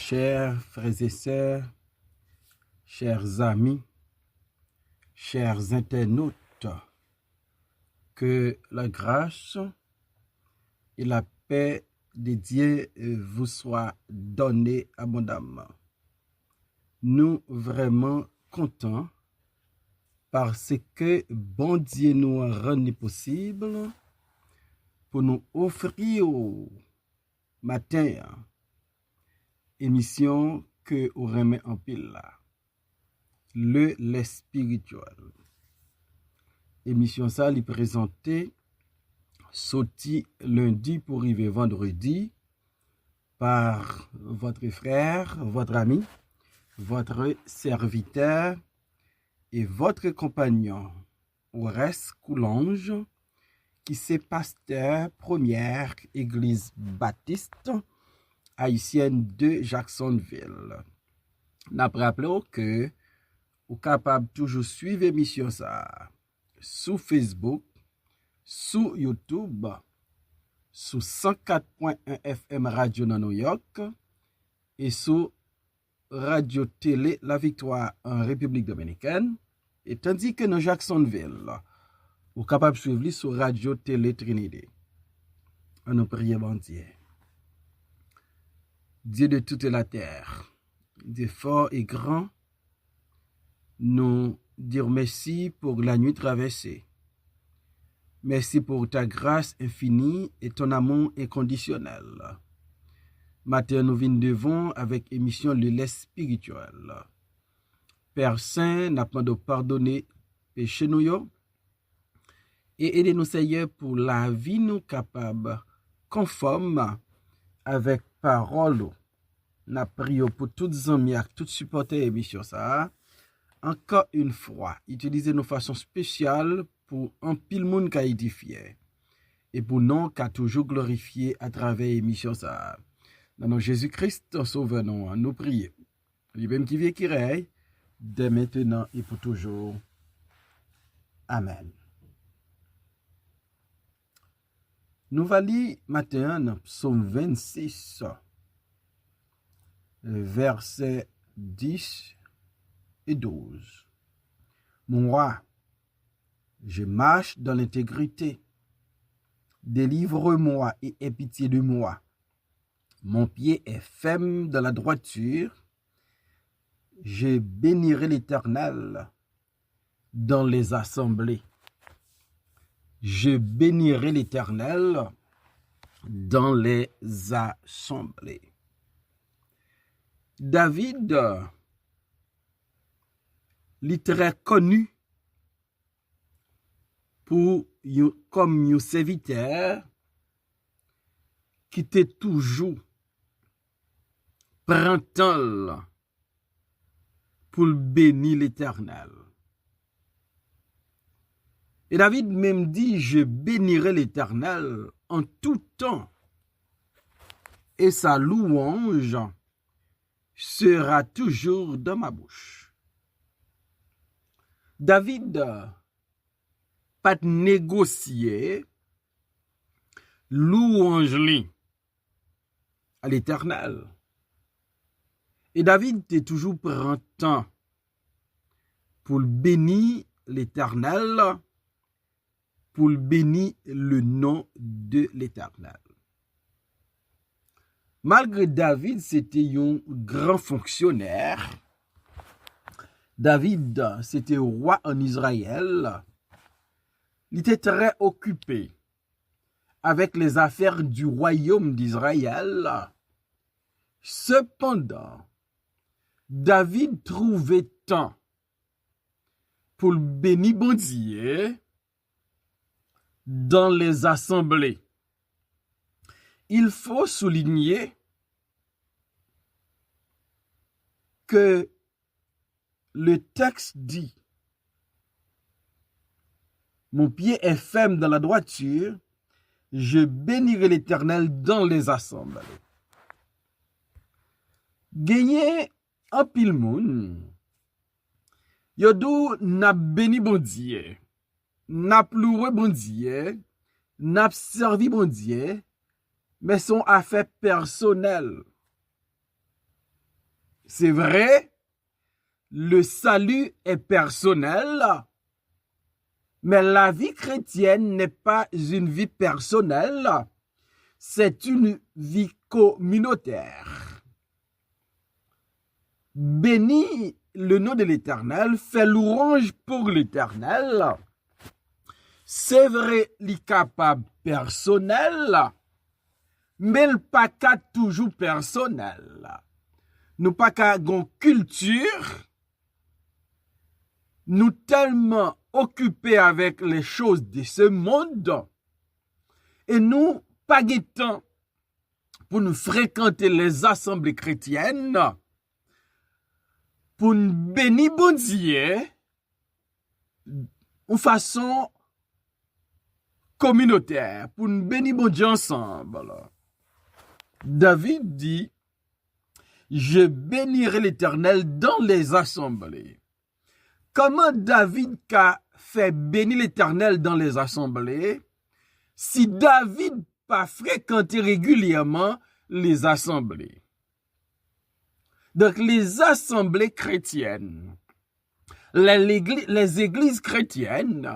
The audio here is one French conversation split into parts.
Chers frères et sœurs, chers amis, chers internautes, que la grâce et la paix de Dieu vous soient données abondamment. Nous vraiment contents parce que bon Dieu nous a rendu possible pour nous offrir au matin émission que vous remet en pile là. Les spirituel. Émission ça lui présenté sorti lundi pour arriver vendredi par votre frère, votre ami, votre serviteur et votre compagnon, Horace Coulange, qui c'est pasteur première église baptiste haïtienne de Jacksonville. N'a rappelé que vous capable toujours suivre l'émission ça sur Facebook, sur YouTube, sur 104.1 FM Radio dans New York et sur Radio Télé La Victoire en République Dominicaine. Et tandis que dans Jacksonville, vous capable de suivre sur Radio Télé Trinité. On nous prie bon Dieu. Dieu de toute la terre, Dieu fort et grand, nous dire merci pour la nuit traversée. Merci pour ta grâce infinie et ton amour inconditionnel. Matin, nous venons devant avec émission Le lait spirituel. Père Saint, n'a pas de pardonner péché nous et aidez-nous Seigneur pour la vie nous capable conforme avec parole. N'a prié pour toutes amis et toutes supporters émission ça. Encore une fois, utilisez nos façons spéciales pour un pile monde qui a édifié et pour nous qui a toujours glorifié à travers l'émission ça. Dans notre Jésus-Christ, sauveur nous prions. Lui-même qui vit qui règne, dès maintenant et pour toujours. Amen. Nous allons lire matin dans Psaume 26, versets 10 et 12. Mon roi, je marche dans l'intégrité. Délivre-moi et aie pitié de moi. Mon pied est ferme dans la droiture. Je bénirai l'Éternel dans les assemblées. Je bénirai l'Éternel dans les assemblées. David, il est très connu pour comme un serviteur qui était toujours prend temps pour bénir l'Éternel. Et David même dit, je bénirai l'Éternel en tout temps, et sa louange sera toujours dans ma bouche. David pas négocier louange à l'Éternel. Et David était toujours prend temps pour bénir l'Éternel, pour bénir le nom de l'Éternel. Malgré David, c'était un grand fonctionnaire. David, c'était roi en Israël. Il était très occupé avec les affaires du royaume d'Israël. Cependant, David trouvait temps pour bénir bon Dieu dans les assemblées. Il faut souligner que le texte dit « Mon pied est ferme dans la droiture, je bénirai l'Éternel dans les assemblées. » Gagné en pile moun, yo dou n'a béni bon Dieu, n'a pleuré bon Dieu, n'a servi bon Dieu, mais son affaire personnelle. c'est vrai, le salut est personnel, mais la vie chrétienne n'est pas une vie personnelle, c'est une vie communautaire. Bénis le nom de l'Éternel, fais louange pour l'Éternel. C'est vrai, il est capable personnel, mais il pas qu'à toujours personnel. Nous pas qu'à une culture, nous tellement occupés avec les choses de ce monde, et nous pas de temps pour nous fréquenter les assemblées chrétiennes, pour nous bénir bon Dieu, de façon communautaire, pour nous bénir bon Dieu ensemble. David dit, je bénirai l'Éternel dans les assemblées. Comment David a fait bénir l'Éternel dans les assemblées si David pas fréquenté régulièrement les assemblées? Donc les assemblées chrétiennes, les églises chrétiennes,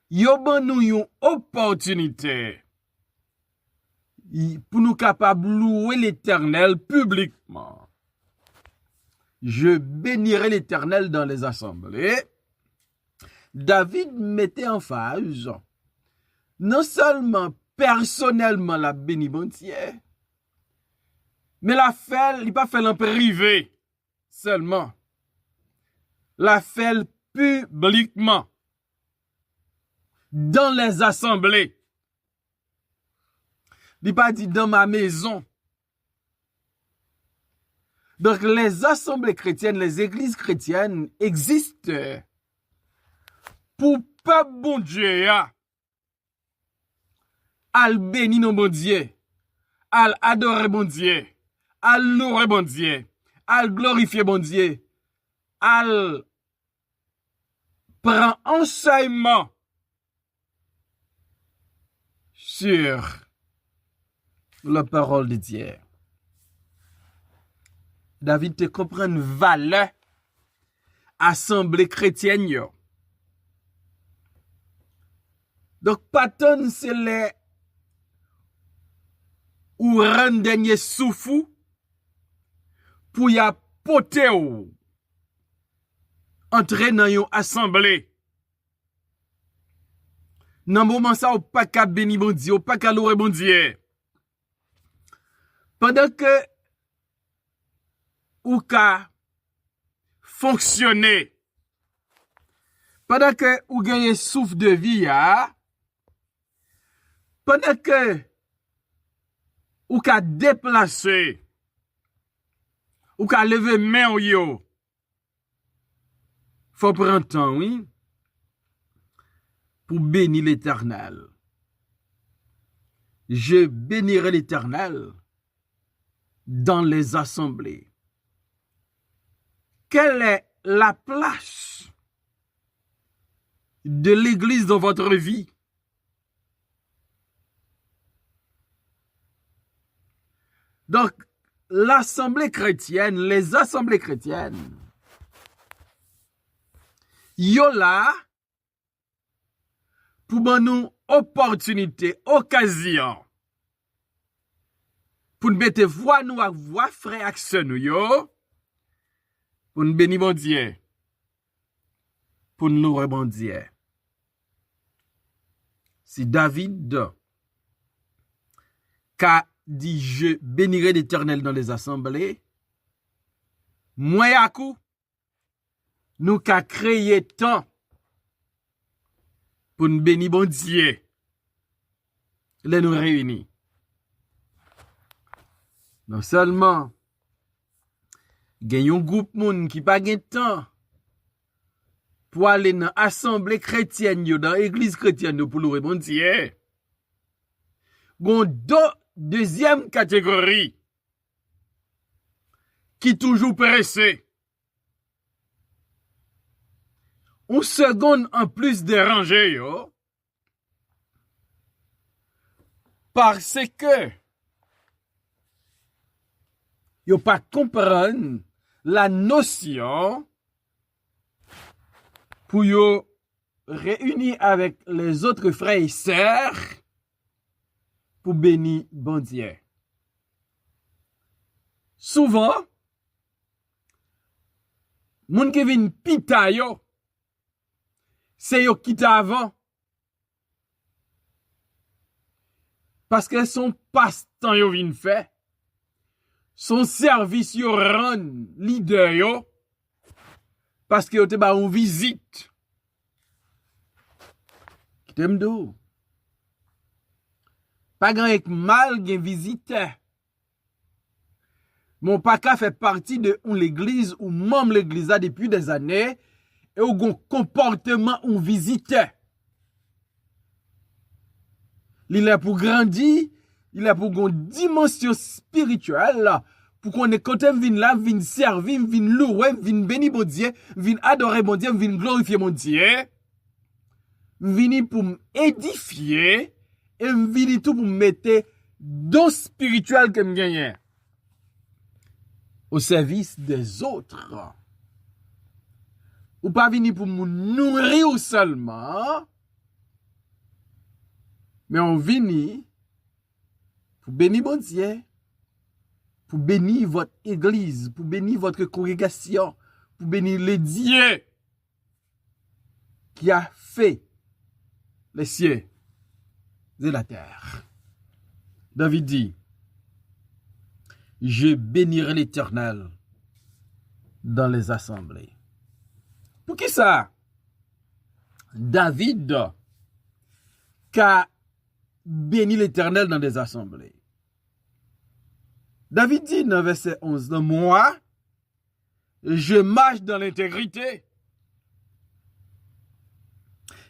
yo ban nou yon opportunité pour nous capables louer l'Éternel publiquement. Je bénirai l'Éternel dans les assemblées. David mettait en phase non seulement personnellement la béni bon Dieu, mais il pas fait en privé seulement. La fait publiquement dans les assemblées. Il pas dit dans ma maison. Donc les assemblées chrétiennes, les églises chrétiennes existent pour pas bon Dieu al bénir nos bon Dieu, al adorer bon Dieu, al louer bon Dieu, al glorifier bon Dieu, al prend enseignement sur la parole de Dieu. David te comprend valeur assemblée chrétienne yo. Donc patton c'est les ou rend dernier souffou pour y apporter ou entrer dans une assemblée. Dans moment ça ou pas qu'à bénir bon Dieu, ou pas qu'à louer bon Dieu. Pendant que ou ka fonctionner, pendant que ou gagne souffle de vie, pendant que ou ka déplacer, ou ka lever main ou yo, faut prendre temps, oui, pour bénir l'Éternel. Je bénirai l'Éternel dans les assemblées. Quelle est la place de l'Église dans votre vie? Donc, l'assemblée chrétienne, les assemblées chrétiennes, yo là pour nous opportunité, occasion pour nous mettre voix nous à voix frère ak sœur nous yo, pour nous bénir bon Dieu, pour nous louer bon Dieu. Si David qu'a dit je bénirai l'Éternel dans les assemblées, moi à coup nous qu'a créé temps pour nous bénir bon Dieu, les nous réunir. Non seulement gen un groupe moun qui pas gen temps pour aller dans assemblée chrétienne yo, dans église chrétienne yo pour louer bon Dieu. Gon deuxième catégorie qui toujours pressé. Un second en plus dérangé yo, parce que yo pas comprendre la notion pour yo réunir avec les autres frères et sœurs pour bénir bon Dieu. Souvent, moun qui vin pita yo, c'est yo qui ta avant. Parce que son passe-temps yo vin fait, son service yo rend leader yo, parce que yo te ba une visite. Qui t'aime d'où? Pas grand ek mal gen visite. Mon paka fait partie de l'église ou membre l'église là depuis des années et ou gon comportement ou visiteur. Il est pour grandir, il est pour gon dimension spirituelle là, pour qu'on est quand vin là, vin servir, vin louer, vin bénir mon Dieu, vin adorer mon Dieu, vin glorifier mon Dieu. Vini pour m'édifier et vini tout pour mettre don spirituel que me gagne au service des autres. Ou pas vini pour me nourrir seulement, mais on vini pour bénir mon Dieu, pour bénir votre église, pour bénir votre congrégation, pour bénir le Dieu qui a fait les cieux et la terre. David dit, je bénirai l'Éternel dans les assemblées. Pour qui ça? David qu'a béni l'Éternel dans les assemblées. David dit dans verset 11, moi, je marche dans l'intégrité.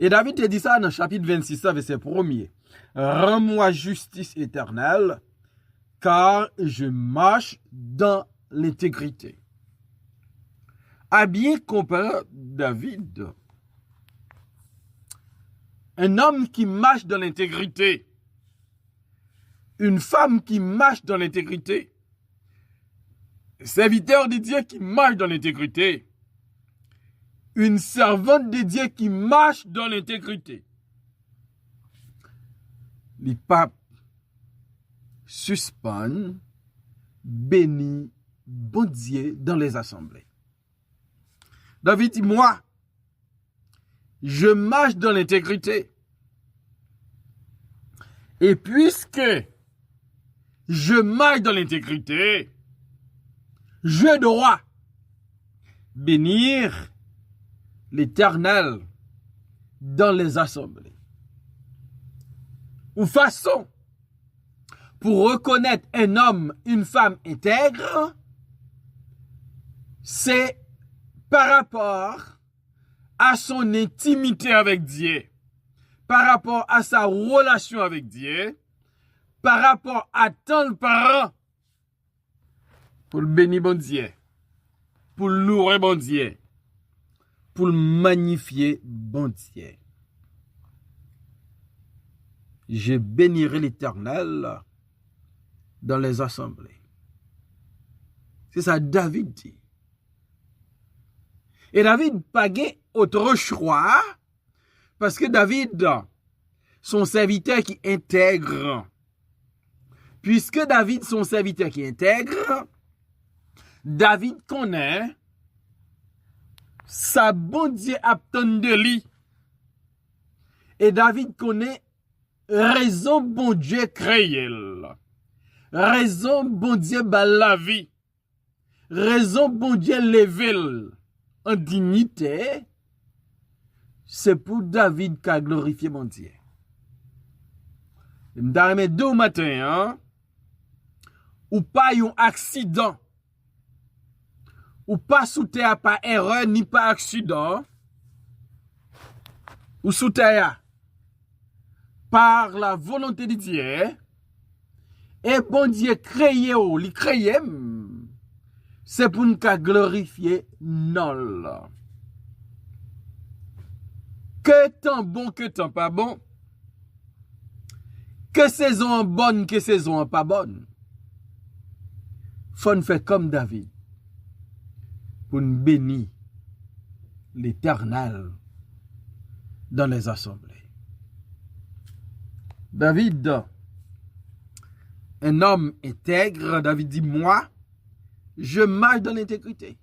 Et David te dit ça dans le chapitre 26, verset 1er. Rends-moi justice éternelle, car je marche dans l'intégrité. À bien comprendre David, un homme qui marche dans l'intégrité, une femme qui marche dans l'intégrité, serviteur de Dieu qui marche dans l'intégrité, une servante de Dieu qui marche dans l'intégrité. Les papes suspendent, bénissent, bon Dieu dans les assemblées. David dit, moi, je marche dans l'intégrité. Et puisque je marche dans l'intégrité, je dois bénir l'Éternel dans les assemblées. Ou façon pour reconnaître un homme, une femme intègre, c'est par rapport à son intimité avec Dieu, par rapport à sa relation avec Dieu, par rapport à tant de parents pour le bénir bon Dieu, pour le louer bon Dieu, pour le magnifier bon Dieu. Je bénirai l'Éternel dans les assemblées. C'est ça David dit. Et David pas autre choix parce que David, son serviteur qui intègre, puisque David, son serviteur qui intègre, David connaît sa bon Dieu attend de lui. Et David connaît raison bon Dieu créé. Raison bon Dieu bat la vie. Raison bon Dieu levé en dignité. C'est pour David qu'a glorifié mon Dieu. Je me suis deux matin, hein? Ou pas un accident. Ou pas sous terre par erreur ni par accident. Ou sous terre par la volonté de Dieu. Et bon Dieu créé ou li créé. C'est pour nous glorifier non. Que tant bon, que tant pas bon. Que saison bonne, que saison pas bonne. faut nous faire comme David pour nous bénir l'Éternel dans les assemblées. David, un homme intègre, David dit, moi, je marche dans l'intégrité.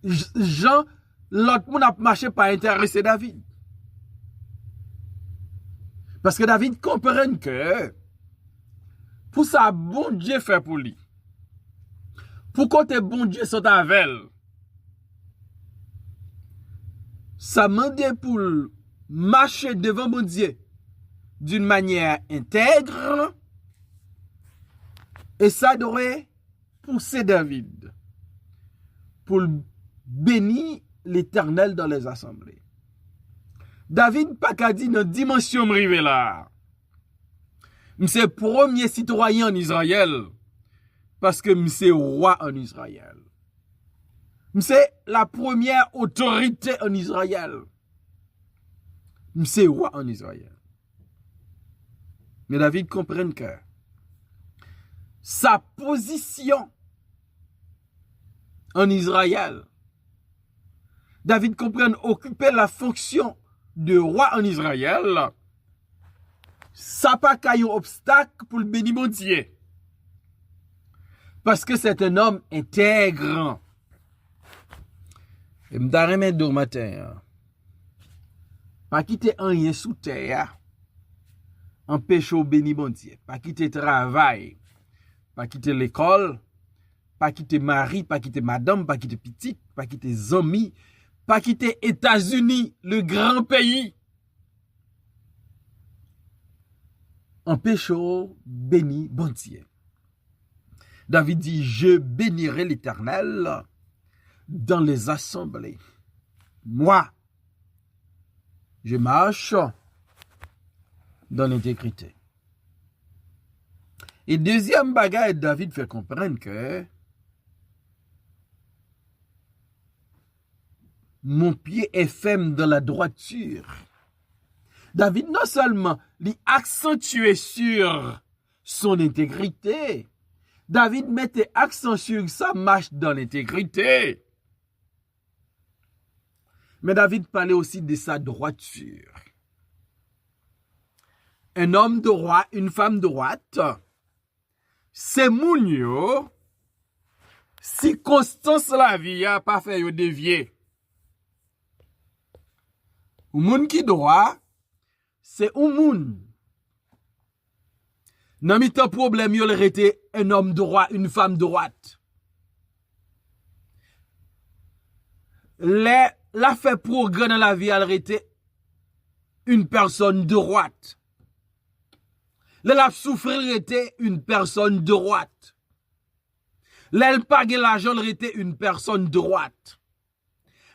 Jean, l'autre monde a marché pas intéressé David. Parce que David comprend que pour ça, bon Dieu fait pour lui. Pour côté bon Dieu sont avec elle. Ça m'a pour marcher devant bon Dieu d'une manière intègre. Et ça devrait pousser David pour bénir l'Éternel dans les assemblées. David pas qu'à dire dans dimension m'rivé là. C'est premier citoyen en Israël parce que c'est roi en Israël. C'est la première autorité en Israël. C'est roi en Israël. Mais David comprend que sa position en Israël, David comprend occuper la fonction de roi en Israël, ça pas qu'un obstacle pour le béni mon Dieu. Parce que c'est un homme intègre. Et m'darreme do matin, pas quitter rien sous terre, empêcher au béni bon Dieu, pas quitter travail, pas quitter l'école, pas quitter mari, pas quitter madame, pas quitter petite, pas quitter amis, pas quitter États-Unis, le grand pays. Empêcher au béni bon Dieu. David dit, je bénirai l'Éternel dans les assemblées. Moi, je marche dans l'intégrité. Et deuxième bagage, David fait comprendre que mon pied est ferme dans la droiture. David non seulement l'accentuait sur son intégrité, David mettait accent sur sa marche dans l'intégrité. Mais David parlait aussi de sa droiture. Un homme droit, une femme droite, c'est moun yo, si constance la vie a pas fait yo dévier. Ou moun qui droit, c'est ou moun. Nan mi tan problème yo rete un homme droit, une femme droite. La fait progrès dans la vie, elle rete une personne droite. La souffrir était une personne droite. L'elle pague l'argent, elle était une personne droite.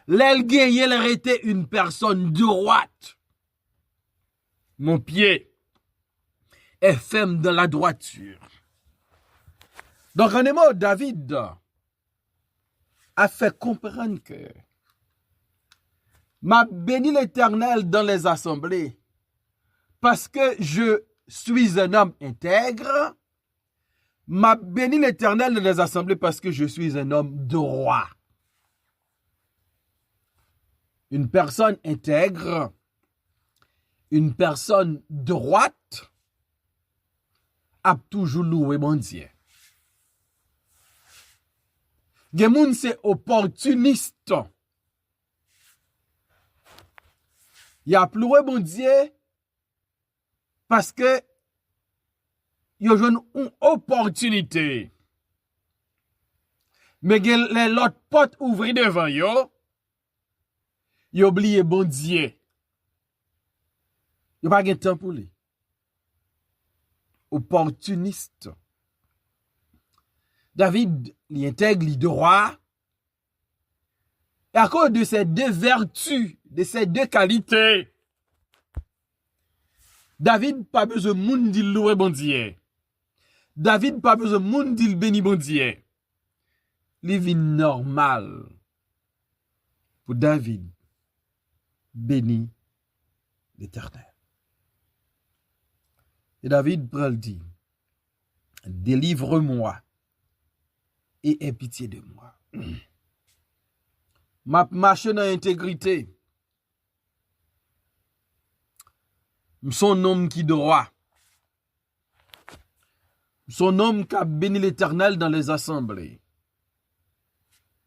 L'elle gagne, elle était une personne droite. Mon pied est ferme dans la droiture. Donc, en un mot, David a fait comprendre que m'a béni l'Éternel dans les assemblées parce que je suis un homme intègre. M'a béni l'Éternel dans les assemblées parce que je suis un homme droit. Une personne intègre, une personne droite, a toujours loué mon Dieu. Gen moun c'est opportuniste. Y a loué mon Dieu parce que yo joue une opportunité. Mais gen l'autre porte ouvri devant yo, yo oublié bon Dieu. Yo pas gen temps pour lui. Opportuniste. David, il intègre, il droit. Et à cause de ces deux vertus, de ces deux qualités, David pas besoin de moun di louer bon Dieu. David pas besoin de moun di béni bon Dieu. Li vie normal pour David béni l'Éternel. Et David prend le dit, Délivre-moi et aie pitié de moi. M'a marché dans l'intégrité. Son homme qui droit. Son homme qui a béni l'Éternel dans les assemblées.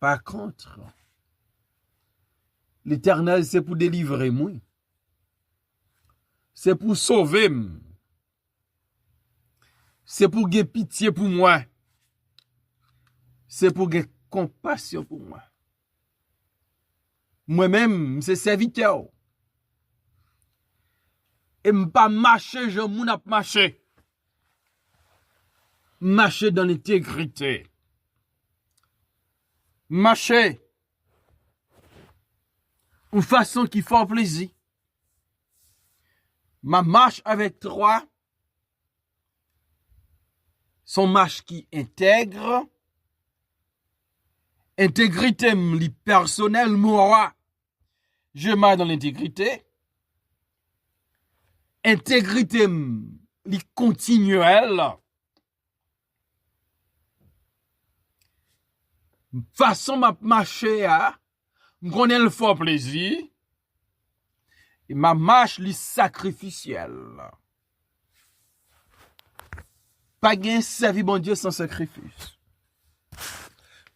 Par contre, l'Éternel, c'est pour délivrer moi. C'est pour sauver moi. C'est pour avoir pitié pour moi. C'est pour avoir compassion pour moi. Moi-même, c'est serviteur. Et je ne pas marcher, je ne pas marcher. Marcher dans l'intégrité. Marcher une façon qui fait plaisir. Ma marche avec toi, son marche qui intègre, intégrité li personnelle, moi, je marche dans l'intégrité, intégrité li continuelle, façon ma marcher à, m'konne le fort plaisir, et ma marche li sacrificielle. Pas gain servi bon Dieu sans sacrifice.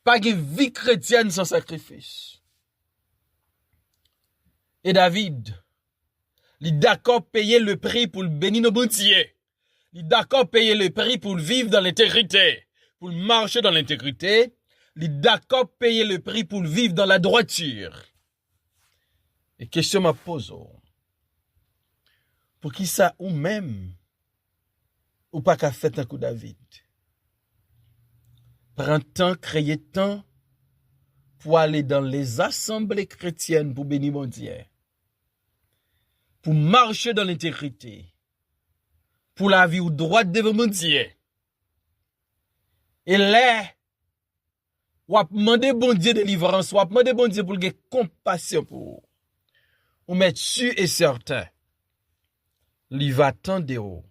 Pas gain vie chrétienne sans sacrifice. Et David, il est d'accord payer le prix pour le bénir nos bon Dieu. Il est d'accord payer le prix pour vivre dans l'intégrité, pour marcher dans l'intégrité. Il est d'accord payer le prix pour vivre dans la droiture. Et question m'a pose. Pour qui ça ou même ou pas qu'à faire un coup David. Prends temps, créer temps pour aller dans les assemblées chrétiennes pour bénir mon Dieu. Pour marcher dans l'intégrité. Pour la vie ou droite devant mon Dieu. Et là, ou a demandé bon Dieu délivrance, ou a demandé bon Dieu pour qu'il ait compassion pour vous. Ou mettre sûr et certain. Il va attendre haut.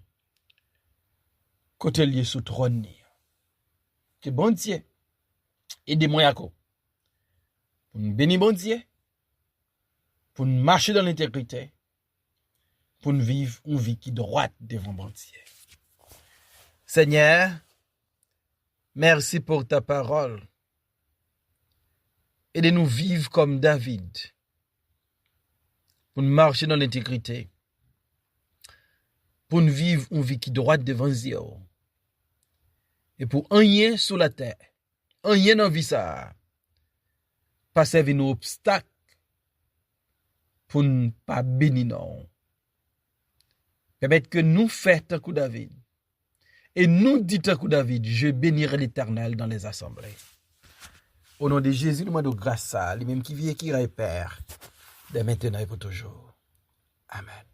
Côté lié sous trône. Que bon Dieu, aidez-moi à quoi? Pour nous bénir bon Dieu, pour nous marcher dans l'intégrité, pour nous vivre une vie qui droite devant bon Dieu. Seigneur, merci pour ta parole. Aidez-nous vivre comme David, pour nous marcher dans l'intégrité, pour nous vivre une vie qui droite devant Dieu. Et pour rien sur la terre, rien dans la vie ça, pas servir nos obstacles pour ne pas bénir non. Permettre que nous fassions un coup David. Et nous dites un coup David, je bénirai l'Éternel dans les assemblées. Au nom de Jésus, nous demandons grâce à lui-même qui vit et qui répère, dès maintenant et pour toujours. Amen.